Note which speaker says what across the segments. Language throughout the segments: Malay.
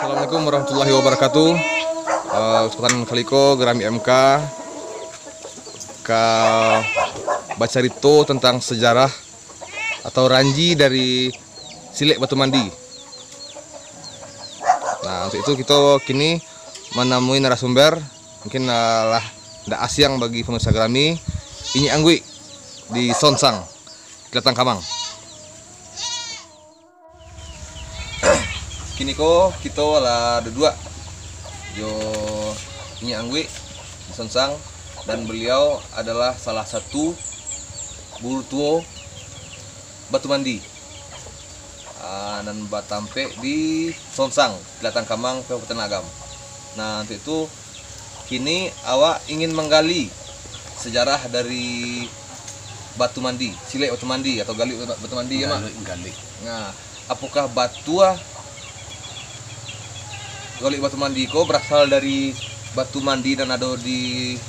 Speaker 1: Assalamualaikum warahmatullahi wabarakatuh. Kesempatan kaliko Gerami MK ka baca rito tentang sejarah atau ranji dari Silek Batu Mandi. Nah, untuk itu kita kini menemui narasumber mungkin lah ndak asing bagi pemirsa Gerami, ini Anggwi di Sonsang, Kelatang Kamang. Kini ko kita lah dua yo ini Anggwi di Sonsang dan beliau adalah salah satu buru tua Batu Mandi dan batampe di Sonsang, Kelatang Kamang, Kabupaten Agam. Nah, untuk itu kini awak ingin menggali sejarah dari Batu Mandi, Silek Batu Mandi atau Gali Batu Mandi ya, Mak?
Speaker 2: Gali.
Speaker 1: Nah, apakah Gali Batu Mandi ko berasal dari Batu Mandi dan ada di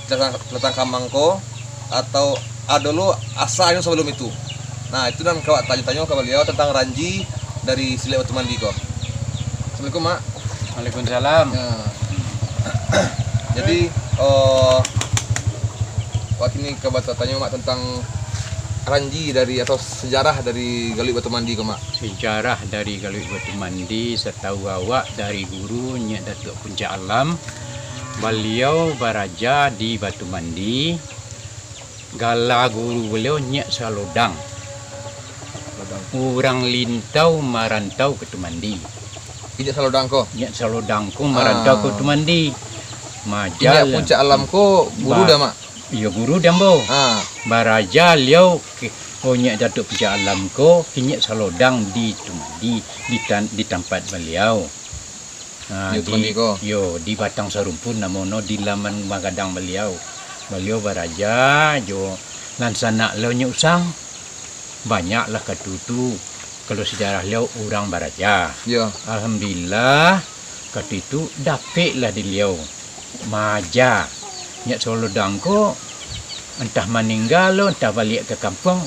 Speaker 1: Kelatang Kamang ko atau ada lo asalnya sebelum itu? Nah, itu dan kawak tanya-tanya ke beliau tentang ranji dari Silek Batu Mandi ko. Assalamualaikum, Mak.
Speaker 2: Waalaikumsalam.
Speaker 1: Nah, jadi wak ini ke tanya Mak tentang ranji dari atau sejarah dari Gali Batu Mandi ko, Mak.
Speaker 2: Sejarah dari Gali Batu Mandi setahu awak dari gurunya Datuk Puncak Alam. Beliau beraja di Batu Mandi. Gala guru beliau Nyak Salodang. Orang lintau marantau ke Tumandi.
Speaker 1: Ijak Salodang ko.
Speaker 2: Nyak Salodang ko marantau ke Tumandi.
Speaker 1: Ijak Puncak Alam ko guru dah, Mak.
Speaker 2: Iya guru dambo. Baraja liau Nyak Datuk Puncak Alam ko Nyak Salodang di Tumandi di tempat beliau. Di Batang Sarumpun namono di laman Magadang beliau baraja jo lansana leo nyusang banyaklah katutu kalau sejarah leo orang baraja. Alhamdulillah katitu dapet lah di leo maja Nyak Salodang ko entah meninggal lo entah balik ke kampung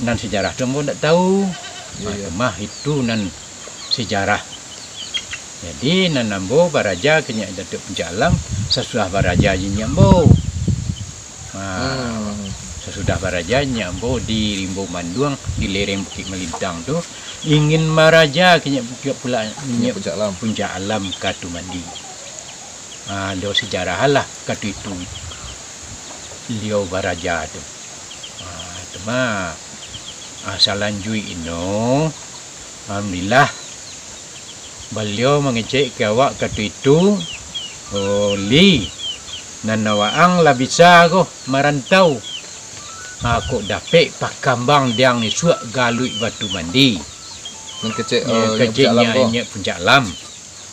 Speaker 2: dan sejarah tu pun tak tahu. Mah itu nan sejarah. Jadi nanambo baraja kenyak Datuk Puncak Alam sesudah baraja nyambo. Sesudah baraja nyambo di Rimbo Manduang di lereng Bukit Melintang tu ingin maraja kenyak pula Puncak Alam Katu Mandi. Dia sejarah lah katu itu liau baraja tu. Tema asalanjui ino alhamdulillah beliau mengecek ke awak katu itu li nanawaang lah bisa ko marantau aku dapet pakambang diang ni suak galui Batu Mandi keceknya Puncak Alam.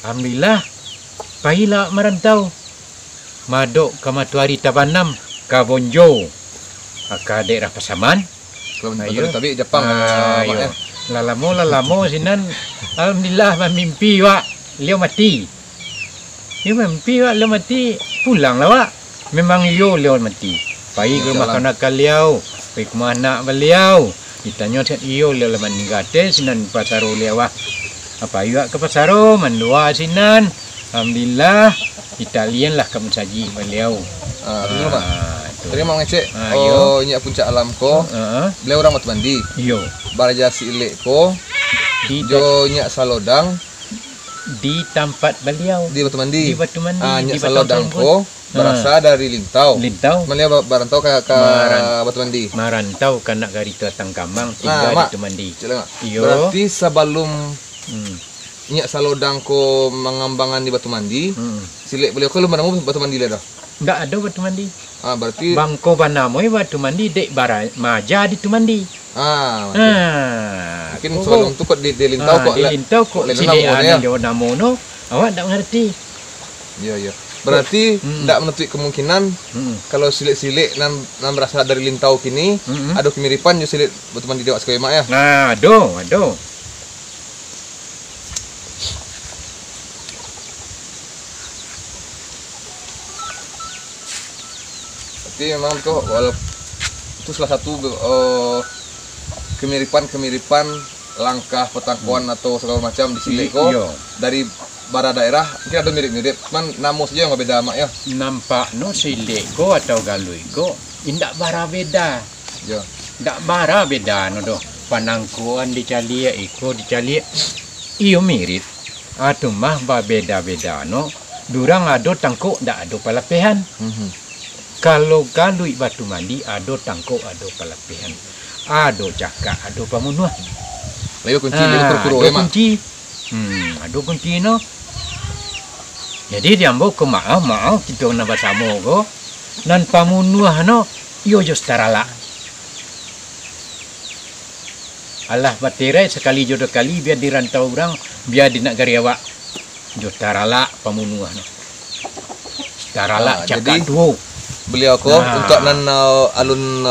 Speaker 2: Alhamdulillah pahila marantau madok ke Matuari Tabanam ke Bonjo ke daerah Pasaman
Speaker 1: tapi Jepang
Speaker 2: lalamo sinan. Alhamdulillah mimpi wak liau mati. Liau mati pulang lah wak. Memang liau mati. Pergi ke rumah kanak liau, pergi ke rumah anak beliau. Ditanya set liau lah meninggal sinan pasaro liau wak. Apa iwak ke pasaro mandua sinan. Alhamdulillah Italian lah kamu saji beliau.
Speaker 1: Tadi mau ngecek Nyak Puncak Alam ko beliau orang Batu Mandi. Baraja Silek ko Nyak Salodang
Speaker 2: di tempat beliau
Speaker 1: di Batu Mandi. Nyak
Speaker 2: di
Speaker 1: Salodang ko berasal dari Lintau. Beliau barantau ke Batu Mandi.
Speaker 2: Marantau kanak gari Kelatang Kamang tinggal di Batu Mandi.
Speaker 1: Berarti sebelum Nyak Salodang ko mengembangkan di Batu Mandi, Silek beliau ko belum nemu Batu Mandi dah.
Speaker 2: Enggak ada Batu Mandi.
Speaker 1: Berarti
Speaker 2: Bangko Banamoy Batu Mandi dek maja di Batu Mandi.
Speaker 1: Mungkin sebelum itu kok di Lintau kok.
Speaker 2: Di Lintau kok silean di namono, awak tak mengerti.
Speaker 1: Iya. Berarti tidak menutup kemungkinan kalau Silek nan berasal dari Lintau kini ada kemiripan jo Silek Batu Mandi Dewa Sekema ya.
Speaker 2: Nah, ada.
Speaker 1: Jadi memang itu salah satu kemiripan langkah petangkuan atau segala macam di sini ko
Speaker 2: Iya.
Speaker 1: dari bara daerah mungkin ada mirip-mirip, cuman namun saja yang beda mak ya.
Speaker 2: Nampak no silik ko atau galui ko indak bara beda.
Speaker 1: Ya.
Speaker 2: Ndak bara beda no do. Panangkuan dicali iko dicali iyo mirip. Atu mah ba beda-beda no. Durang ado tangkuk ndak ado palapehan. Kalau galui batu mandi ado tangkuk ado palapehan. Ado cakak ado pamunuh.
Speaker 1: Leo kunci leo kuro ya mak.
Speaker 2: Kunci. Ado kunci no. Jadi diambo ko maaf kita na basamo ko. Nan pamunuh no yo jo starala. Allah batire sekali jodoh kali biar dirantau orang biar di negara awak jo starala pamunuh no. Starala cakap
Speaker 1: jadi
Speaker 2: duo.
Speaker 1: Beliau ko untuk nan alun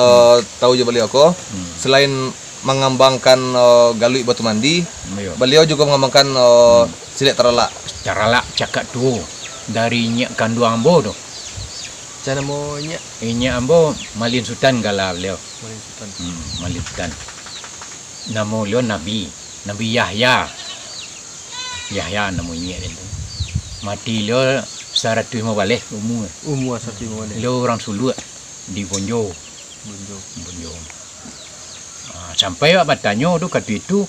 Speaker 1: tahu je beliau ko selain mengembangkan galui batu mandi, beliau juga mengembangkan silet terelak.
Speaker 2: Starala cakap duo dari nyak kandu ambo do.
Speaker 1: Cara mau nyak
Speaker 2: Nyak ambo Malin Sultan gala beliau.
Speaker 1: Malin Sultan.
Speaker 2: Malin Sultan. Nama beliau Nabi Yahya. Yahya namanya itu. Mati beliau 150 umur.
Speaker 1: Umur 150.
Speaker 2: Beliau orang Sulu di Bonjo. Sampai awak bertanya tu kata itu,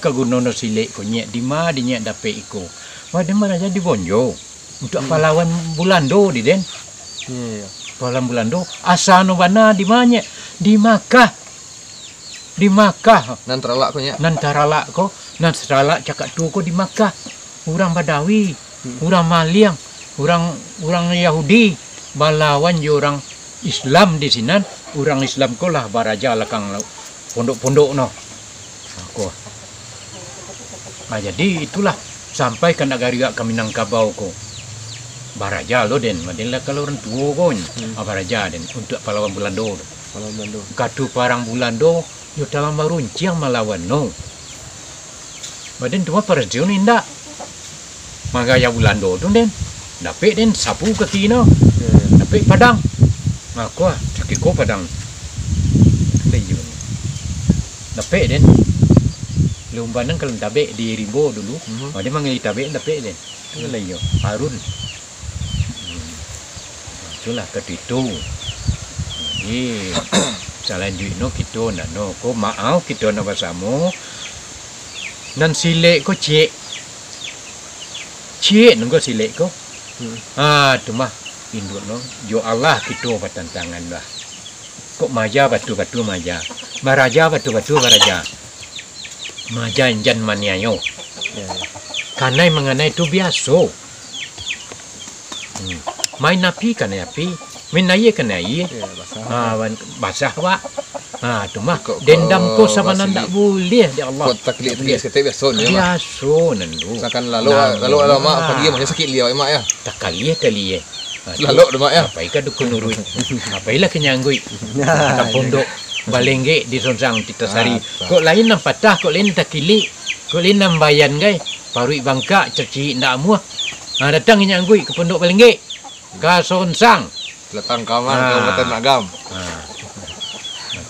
Speaker 2: kagunono silik ko nyek di ma di nyek dapat iko. Wah dia mana jadi Bonjo. Untuk pahlawan Bulando di den.
Speaker 1: Iya.
Speaker 2: Pahlawan Bulando asano bana di mana? Di Makkah. Di Makkah.
Speaker 1: Nan terelak ko nyak.
Speaker 2: Nan taralak ko, nan taralak cakap tu ko di Makkah. Orang Badawi, orang Maliang, orang Yahudi, balawan je orang Islam di sini. Orang Islam ko lah baraja lakang pondok-pondok no. Aku. Jadi itulah sampai ke negara kami Minangkabau ko. Baraja lo den, madinlah kalau orang tua ko, baraja den untuk pahlawan Bulando. Katu parang Bulando yo dalam marunciang melawan no. Badan cuma persiun indak. Maka ya Bulando tu den. Dapat den sapu kaki no. Dapat padang. Aku sakit ko padang. Tayun. Dapat den. Lumbanan kalau dapat di Rimbo dulu. Dia manggil dapat dapat den. Itu lah yo Harun. Itulah ketitu. Jadi jalan duit no kita nak no ko maaf kita nak bersama nan silek ko cik nunggu silek ko tu mah induk no yo Allah kita bertantangan lah kok maja batu maja maraja batu maraja maja injan maniayo kanai mengenai itu biasa main api kanai api main air kena air. Basah pak. Tu mah dendam ko sama nanda boleh dia Allah.
Speaker 1: Kau taklid sekete biasa ni mak.
Speaker 2: Biasa nandu.
Speaker 1: Sakan lalu mak pagi macam sakit liau mak ya.
Speaker 2: Tak kali.
Speaker 1: Lalu dah mak ya.
Speaker 2: Apa ika dukun urui. Apa ila kenyangui. Tak pondok balengge di Sonsang Titasari. Kok lain nam patah, kok lain tak kili. Kok lain nam bayan gai. Parui bangka cerci ndak muah. Datang kenyangui ke pondok balengge. Ka Sonsang.
Speaker 1: Letang kamar Kabupaten Agam.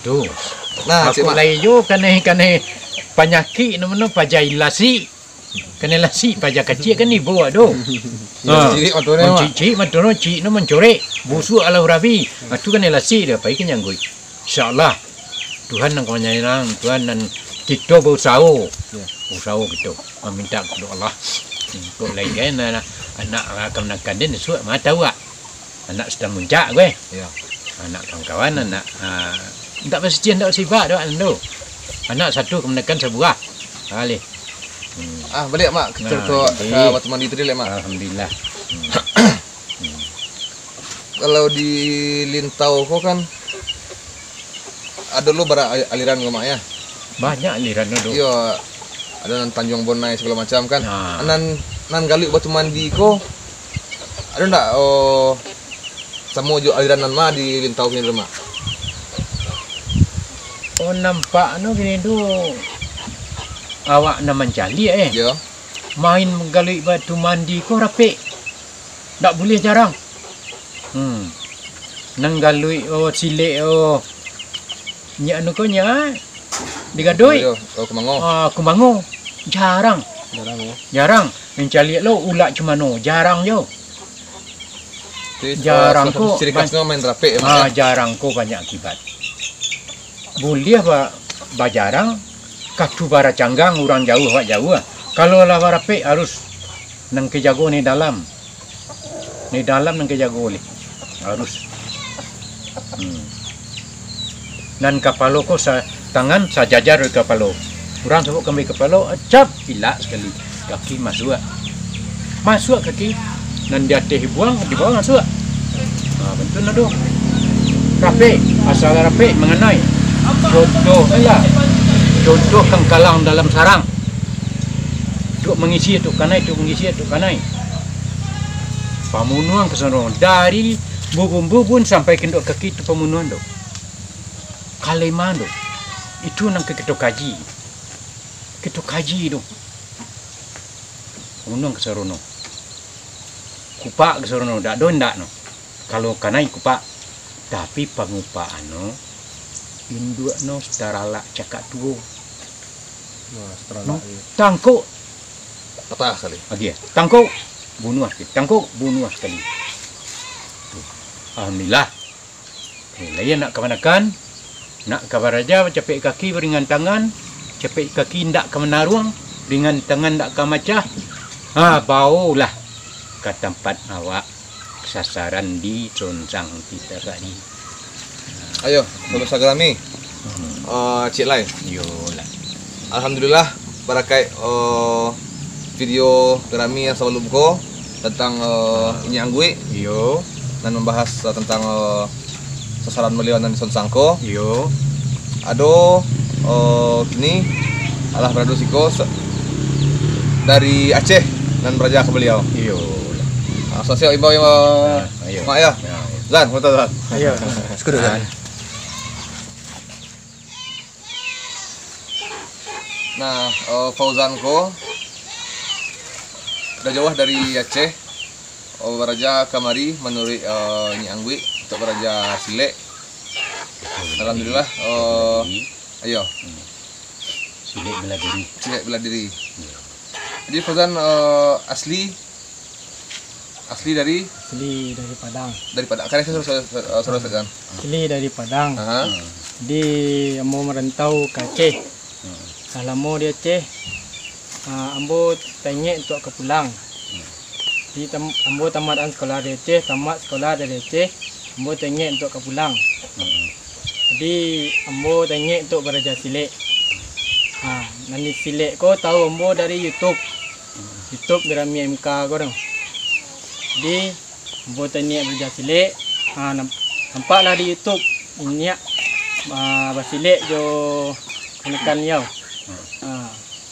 Speaker 2: Tu.
Speaker 1: Nah,
Speaker 2: aku layo kanai penyakit namanya pajailasi. Kanai lasi pajak kecil kan ibu ado.
Speaker 1: Ciri matone mak.
Speaker 2: Ciri matono ciri no mencorek busuk ala urabi. Tu kanai lasi dia pai kenyang goi. Insyaallah Tuhan nang konyang Tuhan nan kita berusaha. Usaha kita meminta kepada Allah. Kok lain kan anak akan nak kandin suat mata tahu tak? Anak sedang muncak gue.
Speaker 1: Ya.
Speaker 2: Anak kawan-kawan anak tak pasti tak sifat dak ando. Anak satu kemenakan sebuah. Kali.
Speaker 1: Balik mak kita ke Batu Mandi tadi mak.
Speaker 2: Alhamdulillah.
Speaker 1: Kalau di Lintau kok kan ada lo bara aliran ke mak ya.
Speaker 2: Banyak aliran do.
Speaker 1: Iya. Ada nan Tanjung Bonai segala macam kan. Nan galuk Batu Mandi kok ada ndak sama jo aliran nan mah di Lintau kini rumah.
Speaker 2: Oh nampak gini tu awak nak mencari
Speaker 1: Ya.
Speaker 2: Main menggalui Batu Mandi ko rapi. Tak boleh jarang. Nang galui silek nyak anu ko nya Digadoi.
Speaker 1: Oh, kemango.
Speaker 2: Kumango. Jarang.
Speaker 3: Jarang ya.
Speaker 2: Jarang. Mencari lo ulat cuma no. Jarang yo.
Speaker 1: Jadi,
Speaker 2: Jarang
Speaker 1: salah satu
Speaker 2: kok.
Speaker 1: ciri khasnya main rapi ya, Mas, ya?
Speaker 2: Jarang ko banyak akibat. Boleh ba jarang. Katu bara canggang orang jauh wak jauh. Kalau lah barape harus nang kejago ni dalam. Ni dalam nang kejago ni. Harus. Dan kapalo ko sa tangan sajajar di kapalo. Orang sebut kami kapalo, acap hilak sekali. Kaki masuk. Masuk kaki. Dan dia teh buang, dibawa masuk. Betul na do. Rapi, asal rapi mengenai. Contoh lah. Contoh kengkalang dalam sarang. Duk mengisi, duk kanai, duk mengisi, duk kanai. Pamunuan keseluruhan dari bubun-bubun sampai kenduk kaki itu pemunuhan do. Kaleman do. Itu nang kita kaji. Kita kaji do. Pemunuhan keseluruhan. Kupak keseluruhan dak do ndak no. Kalau kanai kupak. Tapi pengupaan no. Induk no setara lak cakap tuo.
Speaker 3: Wah, setelah
Speaker 2: No. Tangkuk.
Speaker 1: Patah kali.
Speaker 2: Lagi ya. Tangkuk. Bunuh sekali. Tangkuk. Bunuh sekali. Tuh. Alhamdulillah. Lain nak kemanakan. Nak kabar aja. Capek kaki beringan tangan. Capek kaki ndak ke menaruang. Beringan tangan ndak ke macah. Baulah. Ke tempat awak. Sasaran di Sonsang kita tadi.
Speaker 1: Ayo, sobat Sagrami. Cik Lai.
Speaker 2: Yolah.
Speaker 1: Alhamdulillah barakai video Gerami yang sebelum ko tentang ini anggui
Speaker 2: Yo.
Speaker 1: dan membahas tentang sasaran beliau dan Sonsangko.
Speaker 2: Yo.
Speaker 1: Ado kini alah beradu siko dari Aceh dan beraja ke beliau.
Speaker 2: Yo.
Speaker 1: Sosial imbau yang
Speaker 2: Ayo.
Speaker 1: mak ya. Zan, betul Zan.
Speaker 3: Ayo, sekudu kan.
Speaker 1: Nah, Fauzanko udah jauh dari Aceh, beraja kamari menurut Nyi Anggwi untuk beraja Sile. Alhamdulillah, ayo
Speaker 2: Silik bela diri.
Speaker 1: Sile bela diri. Jadi Fauzan asli dari
Speaker 3: Asli dari Padang.
Speaker 1: karena saya suruh kan.
Speaker 3: Asli dari Padang.
Speaker 1: Aha.
Speaker 3: Di mau merantau ke Aceh. Lama di Aceh. Ambo tanya untuk ke pulang. Di ambo tamatan sekolah di Aceh, tamat sekolah dari Aceh. Ambo tanya untuk ke pulang. Jadi ambo tanya untuk belajar silik. Nanti silik ko tahu ambo dari YouTube. YouTube Gerami MK ko dong. Jadi ambo tanya belajar silik. Nampaklah di YouTube ini basilik jo menekan yau.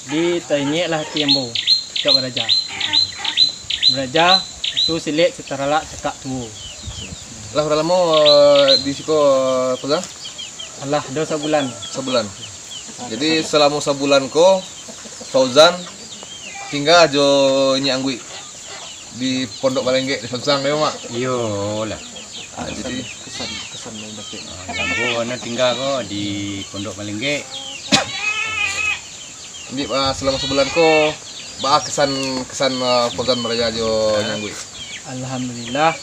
Speaker 3: Di tanya lah ti ambo untuk belajar. Belajar tu silik setara lak cakap tu.
Speaker 1: Lah udah lama di siko Fauzan?
Speaker 3: Allah 2 bulan.
Speaker 1: Sebulan. Jadi selama sebulan ko Fauzan tinggal jo Nyi Anggwi di Pondok Balengge di Sonsang ya mak.
Speaker 2: Yolah.
Speaker 1: Jadi
Speaker 3: Kesan main basket.
Speaker 2: Lampu ana tinggal kok di Pondok Malengge.
Speaker 1: jadi selama sebulan ko kesan Fauzan beraja jo Nyi Anggwi.
Speaker 3: Alhamdulillah.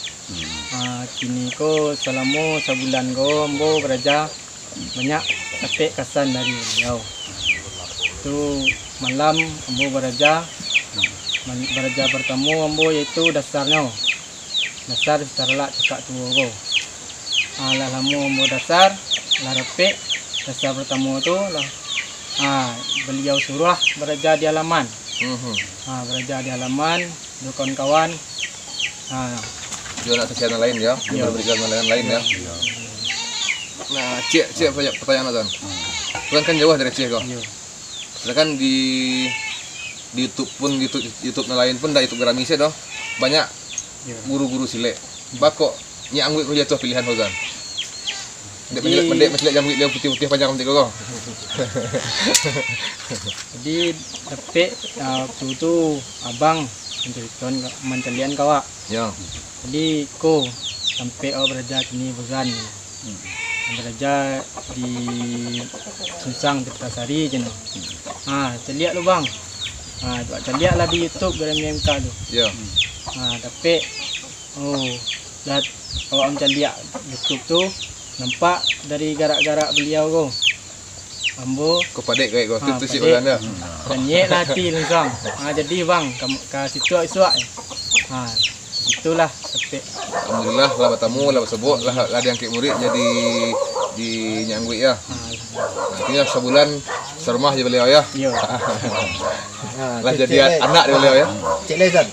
Speaker 3: Kini ko selama sebulan ko ambo belajar banyak petik kesan dari beliau. Tu malam ambo belajar bertemu ambo yaitu dasarnya. Dasar secara lak cakap tu ko. Lah lama ambo dasar, lah repek dasar pertama tu lah. Beliau suruh belajar di halaman. Belajar di halaman, dengan kawan-kawan.
Speaker 1: Dia nak kegiatan lain ya, dia berikan lain ya. Nah, Cik pertanyaan Azan. Tuan kan jauh dari Aceh kok. Sedangkan di YouTube pun YouTube lain pun dah YouTube Gerami sih doh. Banyak guru-guru silik. Bako Nyi Anggwi ko jatuh pilihan Fauzan. Pendek macam jam dia putih-putih panjang nanti kok.
Speaker 3: Jadi repek waktu tu abang mencelian kawak.
Speaker 1: Ya.
Speaker 3: Jadi ko sampai belajar sini Fauzan. beraja di Sunsang Tirtasari je no. Celiak lu bang. Celiak lah di YouTube dari MMK tu.
Speaker 1: Ya.
Speaker 3: Tapi dah awak macam lihat YouTube tu nampak dari garak-garak beliau ko. Ambo
Speaker 1: Kau padek kayak kau tu sih
Speaker 3: padek.
Speaker 1: orang dia.
Speaker 3: Tanyek lah hati langsung. Jadi bang ke situ isuak. Itulah tapi
Speaker 1: Alhamdulillah lah bertemu lah bersebut lah ada yang kek murid jadi di Nyangguit ya. Nantinya sebulan serumah je beliau ya.
Speaker 3: yo.
Speaker 1: Lah jadi anak dia beliau ya.
Speaker 4: Cik Lezan,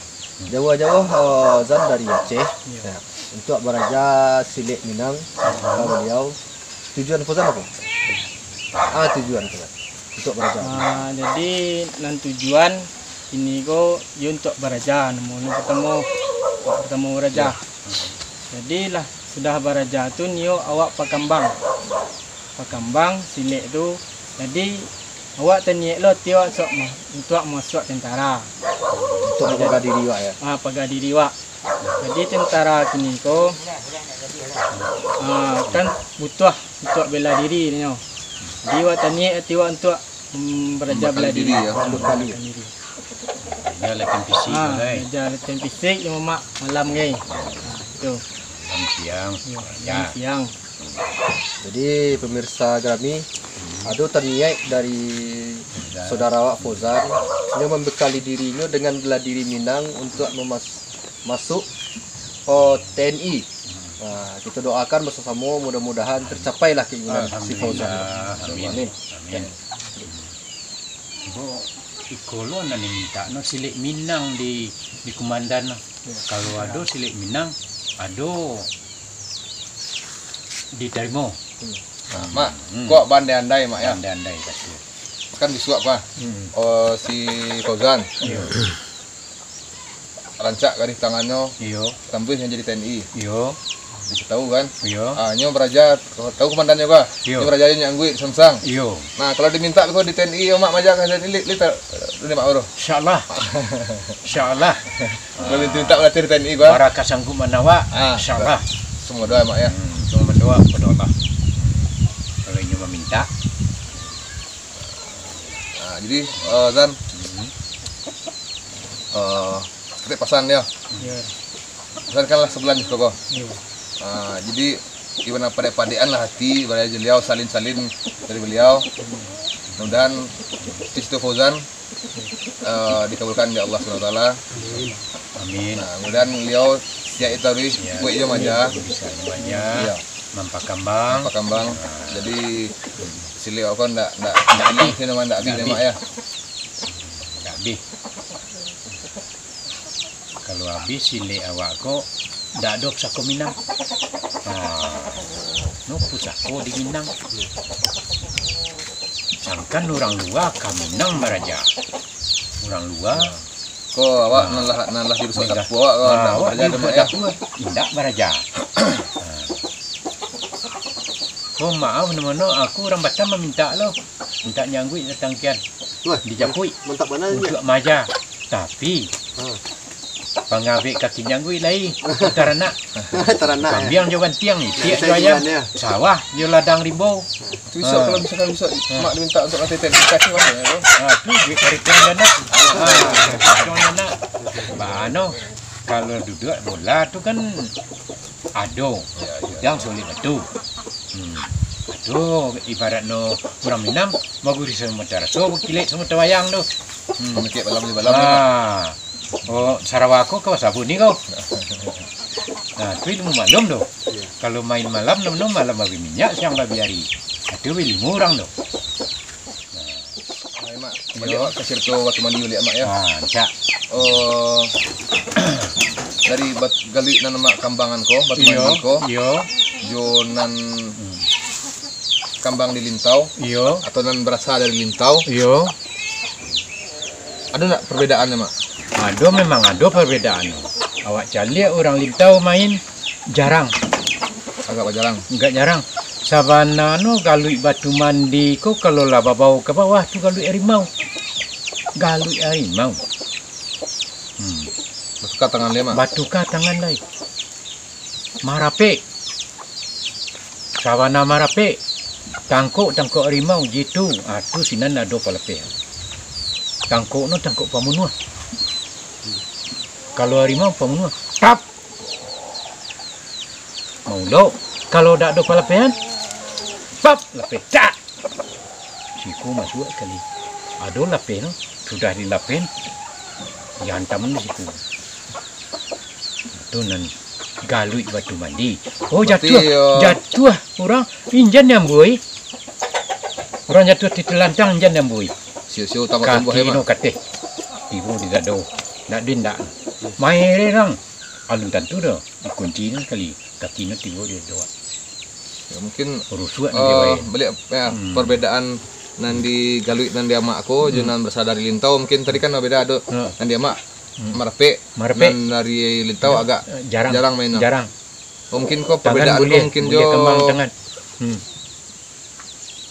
Speaker 4: jauh-jauh Zan dari Aceh untuk beraja Silik Minang ke beliau. Tujuan Fauzan apa? Tujuan Fauzan untuk beraja.
Speaker 3: Jadi nan tujuan ini ko yo untuk beraja namun pertama beraja. Jadi lah sudah beraja tu nio awak pakambang Silik tu. Jadi awak tanyek lo tiwak sok untuk masuk tentara.
Speaker 4: Untuk menjaga diri awak ya.
Speaker 3: Pagar diri wak. Jadi tentara kini ko kan butuh untuk bela diri nyo. Jadi wak tanyek tiwak untuk beraja bela diri.
Speaker 4: Bekali.
Speaker 2: Dia latihan fisik guys.
Speaker 3: Belajar latihan fisik yang mak malam guys. Tu.
Speaker 2: Siang.
Speaker 3: Jam siang.
Speaker 4: Jadi pemirsa Grami, ada terniat dari saudara awak Fauzan dia membekali dirinya dengan bela diri Minang untuk masuk TNI. Kita doakan bersama mudah-mudahan tercapailah keinginan si Fauzan.
Speaker 2: Amin. Ikolo na minta no Silik Minang di komandan. Kalau ada Silik Minang, ada diterima.
Speaker 1: Mak, kok bandai-andai mak ya.
Speaker 2: Andai-andai kata.
Speaker 1: Kan disuap pak. Si Fauzan. Rancak garis tangannya
Speaker 2: Iyo,
Speaker 1: tampil yang jadi TNI.
Speaker 2: iyo,
Speaker 1: Bisa tahu kan?
Speaker 2: iyo,
Speaker 1: Nyo beraja, tahu komandannya pak?
Speaker 2: Iya.
Speaker 1: Nyo beraja Nyangguit Sonsang.
Speaker 2: iyo.
Speaker 1: Nah kalau diminta kau di TNI, mak majak kan TNI, ini mak bro.
Speaker 2: Insyaallah. Insyaallah.
Speaker 1: Kalau diminta berarti di TNI gua.
Speaker 2: Para kasanggup manawa. Insyaallah.
Speaker 1: Semua doa mak ya.
Speaker 2: Semua berdoa kepada Allah. Kalau ini meminta,
Speaker 1: Jadi Zan, kita pasan ya.
Speaker 3: Ya.
Speaker 1: Pasan kan lah sebulan juga kok.
Speaker 3: Yo.
Speaker 1: Jadi gimana pada-padaan lah hati beliau beliau salin-salin dari beliau. Mudah-mudahan Istighfar Fauzan dikabulkan ya Allah SWT.
Speaker 2: amin.
Speaker 1: Mudah-mudahan beliau siap itu harus buat jam aja.
Speaker 2: Bisa banyak. Mampakambang.
Speaker 1: Pak Kambang. Jadi Silik aku ndak hilang sih nama ndak habis mak ya.
Speaker 2: Tak habis. Kalau habis Silik awak kok ndak ada pusako Minang. No pusako di Minang. Sangkan orang luar ke Minang beraja. Orang luar
Speaker 1: Kok awak nalah di besok tak awak kok ndak
Speaker 2: awak
Speaker 1: belajar
Speaker 2: di
Speaker 1: mak ya.
Speaker 2: Indak beraja. Oh maaf mana aku orang Batam meminta lo. Minta Nyangguit datang kian.
Speaker 4: Wah,
Speaker 2: Dijapui
Speaker 4: mantap mana ni?
Speaker 2: untuk maja. Tapi pengabik kaki Nyangguit lain. Karena
Speaker 4: Teranak.
Speaker 2: Kambiang jawan tiang ni, tiak
Speaker 4: Saya
Speaker 2: ayam,
Speaker 4: jalan, ya.
Speaker 2: sawah dia ladang rimau.
Speaker 1: Bisa kalau misalkan bisa mak diminta untuk nanti sertifikasi mana ya.
Speaker 2: Tu duit dari tiang anak. Tiang anak. Bano kalau duduk bola tu kan ado. Yang sulit betul. Aduh, ibarat no kurang minam, bagus semua teraso, kilit semua tewayang tu.
Speaker 1: Mungkin balam.
Speaker 2: Oh, Sarawak kau sabu ni kau. Nah, tu ilmu malam tu. Kalau main malam, malam babi minyak, siang babi hari. Itu ilmu orang tu.
Speaker 1: Hai mak, balik mak kasih tu waktu mandi balik mak ya.
Speaker 2: Cak.
Speaker 1: Dari gali nama kambangan ko, batu mandi ko,
Speaker 2: Iyo,
Speaker 1: jonan kambang di Lintau
Speaker 2: iyo,
Speaker 1: atau nan berasal dari Lintau.
Speaker 2: iyo.
Speaker 1: Ada nak perbedaannya mak?
Speaker 2: Ada memang ada perbedaan. Awak cari orang Lintau main jarang,
Speaker 1: Agak jarang.
Speaker 2: enggak jarang. Sabana no galui batu mandi ko kalau lah bau ke bawah tu galui harimau. Galui harimau.
Speaker 1: Bersuka tangan dia mak.
Speaker 2: Batu ka tangan lain. Marape. Sawana marape. Tangkuk harimau jitu. Tu sinan ado palape. Tangkuk no tangkuk pamunua. Kalau harimau pamunua. Tap. Maulo. Kalau dak ada palapean. Pap. Lape. Tak. Siku masuk kali. Ado lape no. Sudah dilapen. Yantam di situ. Itu nan galui batu mandi. Oh
Speaker 1: Berarti,
Speaker 2: jatuh orang injan yang bui. Orang jatuh di telantang injan yang bui.
Speaker 1: Siu-siu tambah tumbuh
Speaker 2: Kaki
Speaker 1: hemat.
Speaker 2: no kate. Ibu di gado. Nak dindak. Main rang. Alun tentu dah. Dikunci ni kali. Kaki no tiba dia doa.
Speaker 1: Ya, mungkin
Speaker 2: Rusuak ni dia baik.
Speaker 1: balik ya, perbedaan nan di galuit nan dia mak aku jangan bersadari lintau mungkin tadi kan beda ada nan dia mak marape nan dari lintau agak jarang main no.
Speaker 2: Jarang.
Speaker 1: Mungkin kok
Speaker 2: Tangan
Speaker 1: perbedaan
Speaker 2: boleh,
Speaker 1: kok mungkin
Speaker 2: boleh
Speaker 1: jo
Speaker 2: kembang tangan.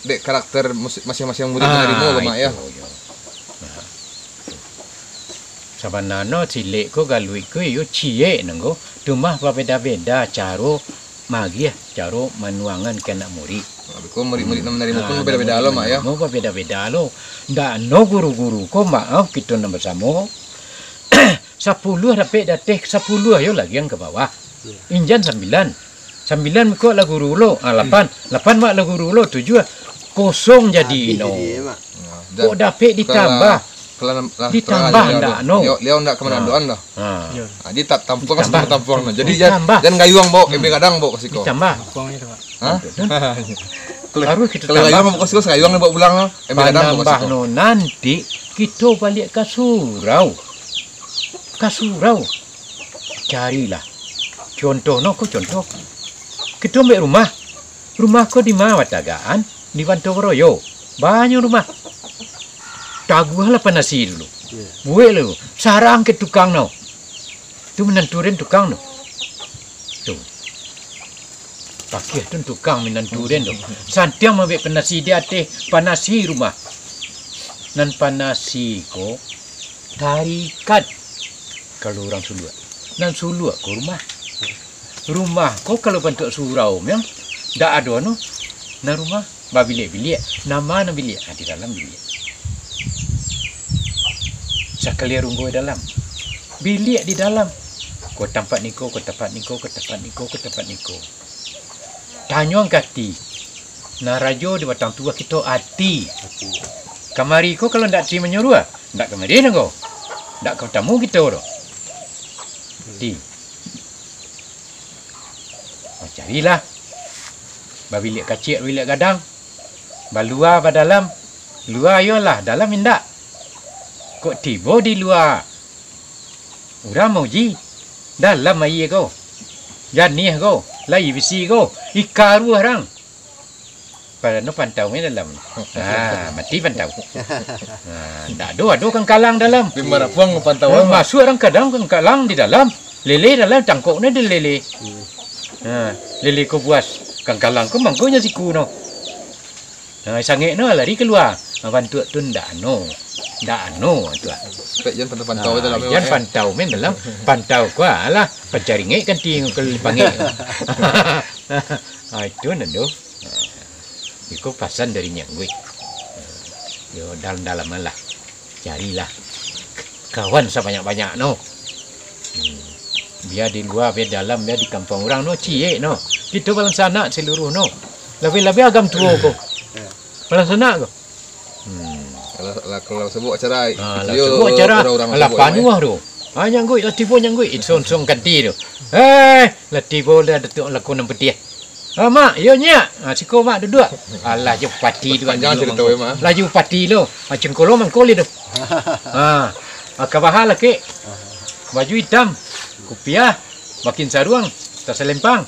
Speaker 1: dek karakter masing-masing murid harimau mak ya.
Speaker 2: Sabanano cilik ko galui ko yo cie nanggo dumah beda-beda caro magi caro manuangan kena murid.
Speaker 1: Ko murid-murid nan harimau pun beda-beda lo mak ya.
Speaker 2: Mau beda-beda lo. Ndak no guru-guru ko maaf kita nak bersama. 10 dapat datek 10 ayo lagi yang ke bawah. Injan 9. 9 ko lah guru lo. 8 mak lah guru lo 7 kosong jadi no. Kok dapat ditambah. Ditambah ndak no.
Speaker 1: Liau ndak kemana doan dah. Dia tak tampung tampung. Jadi
Speaker 2: Ditambah.
Speaker 1: jangan gayuang bawa kebe kadang bawa kasih ko.
Speaker 2: Ditambah.
Speaker 3: Buang itu Pak.
Speaker 1: Hah?
Speaker 2: Harus kita
Speaker 1: Kalau gayuang
Speaker 2: tambah.
Speaker 1: bawa kasih ko gayuang bawa pulang kebe kadang bawa
Speaker 2: Panambah
Speaker 1: kasih ko.
Speaker 2: no nanti kita balik ke surau. Carilah. Contoh no ko contoh. Kita ambil rumah. Rumah ko di mana Watagaan? Di Wantoroyo. Banyak rumah. Taguhlah panasi dulu. Buat lu. Sarang ke tukang no. Tu menanturin tukang no. Tu. Pakai tu tukang menanturin tu. Santiang mabek panasi dia teh panasi rumah. Nan panasi ko tarikat kalau orang Sulua. Nan Sulua ko rumah. Rumah ko kalau bentuk surau memang dak ada no. Nan rumah bilik-bilik. Nama bilik di dalam bilik. Sekali runggo dalam. Bilik di dalam. Ko tempat niko, ko tempat niko, ko tempat niko, ko tempat niko. Tanyong kati. Narajo di batang tua kita hati. Kamari ko kalau ndak ti menyuruh, ndak kamari nanggo. Ndak kau tamu kita ro. Di. Carilah. Bilik kecil, bilik gadang. Balua ba dalam. Luar yolah, dalam indak. Kok tiba di luar? Orang mau ji. Dalam air kau. Janih kau. Lai besi kau. Ikaru orang. Pada no pantau ni dalam. Mati pantau. Tak ada kan kalang dalam.
Speaker 1: Bimara puang pantau.
Speaker 2: Masuk orang kadang kan kalang di dalam. Lele dalam tangkuk ni ada lele. Lele kau buas. Kan kalang kau mangkunya siku no. Sangit no lari keluar. Bantu tu ndak no. Ndak no tu.
Speaker 1: Jangan pantau dalam.
Speaker 2: Jangan pantau men dalam. Pantau ko lah. Pencaringek kan ting ke panggil. Itu nando. Itu pasan dari nyangui. Yo dalam-dalam lah. Carilah kawan sebanyak-banyak no. Biar di luar, biar dalam, biar di kampung orang no cie no. Itu balang sana seluruh no. Lebih-lebih agam tua ko. Balang sana ko.
Speaker 1: Kalau sebut acara
Speaker 2: sebut acara ala panuah tu. Nyangui lah tiba nyangui insong ganti tu. Lah tiba dah datuk lakon peti. Mak, yo nyak. Siko mak duduk. Alah je pati tu kan.
Speaker 1: Jangan cerita mak.
Speaker 2: Laju pati lo. Cengkolo mangkoli tu. Kabahal laki. Baju hitam. Kupiah. Makin saruang. Tak selempang.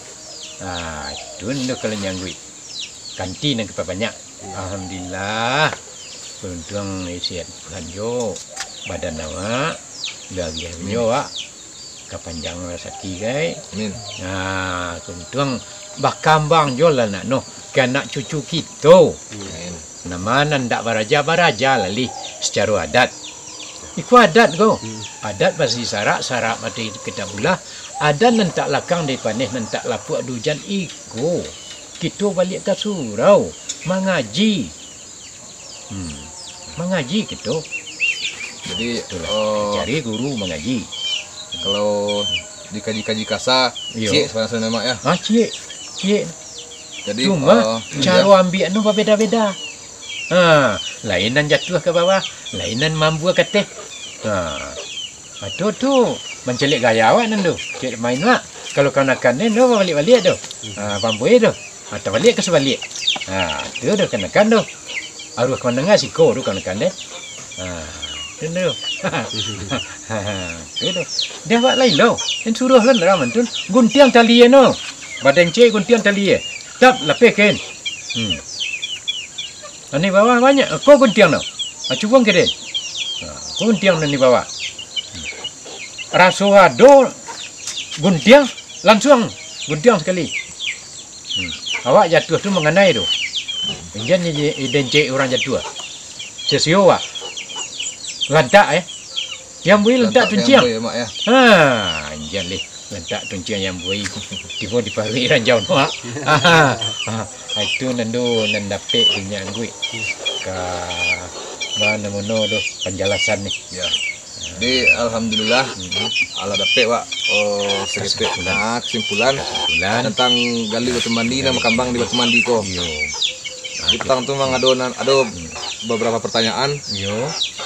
Speaker 2: Itu nak kalau nyangui. Ganti nak banyak. Alhamdulillah. Beruntung isian lanjo badan awak lagi nyo awak kapanjang rezeki gai.
Speaker 1: Amin.
Speaker 2: Beruntung bakambang jo lah nak no kan nak cucu kita.
Speaker 1: Amin.
Speaker 2: Nama ndak baraja lali secara adat. Iku adat go. Adat basi sarak mati kita bulah. Adat nantak lakang di paneh nantak lapuk dujan iku. kita balik ke surau mengaji. Mengaji kita.
Speaker 1: Jadi
Speaker 2: Cari guru mengaji.
Speaker 1: kalau dikaji-kaji kasa,
Speaker 2: Iya.
Speaker 1: cik sebenarnya mak ya.
Speaker 2: Cik.
Speaker 1: Jadi
Speaker 2: Cuma
Speaker 1: iya.
Speaker 2: cara ambil anu berbeza-beza. Lainan jatuh ke bawah, lainan mambu ke teh. Itu tu mencelik gaya awak nan tu. Cik main mak. Kalau kau nak kan tu balik-balik tu. Pambui tu. Atau balik ke sebalik. Tu dah kenakan tu. Arwah kau dengar siko tu kau nak kan deh. Tu tu. Tu tu. Dia buat lain lo. Yang suruh lan raman tu guntiang tali no. Badan cik guntiang tali. Tap lepekin. Ini bawah banyak. Kau guntiang no. Cuba kira. Kau guntiang ni bawah. Rasuado guntiang langsung guntiang sekali. Awak jatuh tu mengenai tu. Jangan identik orang jatuh. Sesiwa. Lantak Yang boleh lantak tunciang.
Speaker 1: Ya, mak ya.
Speaker 2: Jangan leh. Lantak tunciang yang boleh. Tiba diparui ranjau mak. Itu nandu nan dapat punya gue. Mana mono tu penjelasan ni.
Speaker 1: Ya. Jadi alhamdulillah ala dapat Wak sedikit kesimpulan tentang gali batu mandi dan makambang di batu mandi ko.
Speaker 2: Yo.
Speaker 1: Di petang tu memang ada beberapa pertanyaan.
Speaker 2: Yo.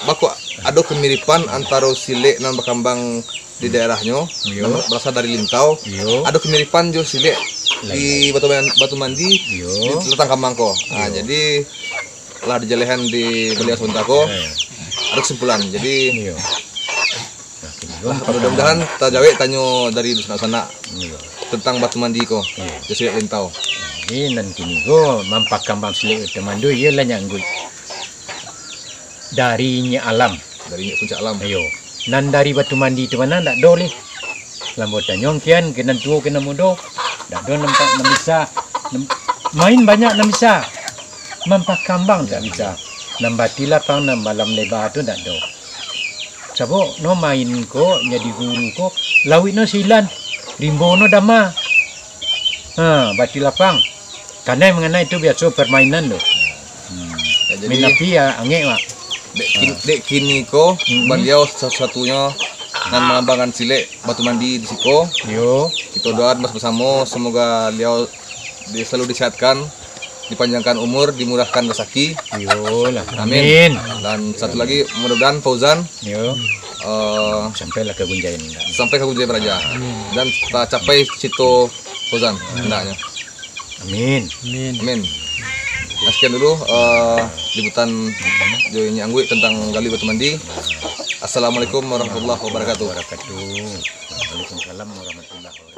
Speaker 1: Baku ada kemiripan antara silek dan makambang di daerahnya
Speaker 2: Yo.
Speaker 1: berasal dari Lintau.
Speaker 2: Yo.
Speaker 1: Ada kemiripan jo silek di batu mandi
Speaker 2: Yo.
Speaker 1: di Letang Kambangko. Jadi lah dijalehan di beliau Suntako ada kesimpulan. Jadi
Speaker 2: Yo.
Speaker 1: mudah-mudahan tajawe tanyo dari sana
Speaker 2: Yo.
Speaker 1: tentang batu mandi ko.
Speaker 2: Iya.
Speaker 1: Jadi Lintau.
Speaker 2: Ini nanti ni go mampak kambang selik teman do ia lah nyanggut. Darinya alam.
Speaker 1: Dari puncak alam.
Speaker 2: Ayo. Nan dari batu mandi tu mana tak do leh. Lambotan nyongkian kena tuo kena mudo. Tak do nampak nam bisa. Main banyak nam bisa. Mampak kambang tak bisa. Nambati lapang nam malam lebar tu tak do. Sabo no main ko jadi guru ko lawit no silan. Rimbo no dama. Bati lapang. Karena mengenai itu biasa permainan tu.
Speaker 1: Ya, jadi
Speaker 2: Minapi ya angek mak.
Speaker 1: dek kini ko beliau satu-satunya dan mengembangkan silek batu mandi di siko.
Speaker 2: Yo.
Speaker 1: Kita doa bersama semoga beliau selalu disehatkan, dipanjangkan umur, dimurahkan rezeki.
Speaker 2: Yo lah.
Speaker 1: Amin.
Speaker 2: Amin.
Speaker 1: Dan satu lagi mudah-mudahan Fauzan
Speaker 2: Yo.
Speaker 1: eh,
Speaker 2: Sampailah ke Gunjayan.
Speaker 1: sampai ke Gunjaya Praja dan kita capai situ Fauzan hendaknya.
Speaker 2: Amin.
Speaker 1: Amin. Nah, sekian dulu liputan Joy Anggui tentang gali batu mandi. Assalamualaikum warahmatullahi wabarakatuh.
Speaker 2: Waalaikumsalam warahmatullahi wabarakatuh.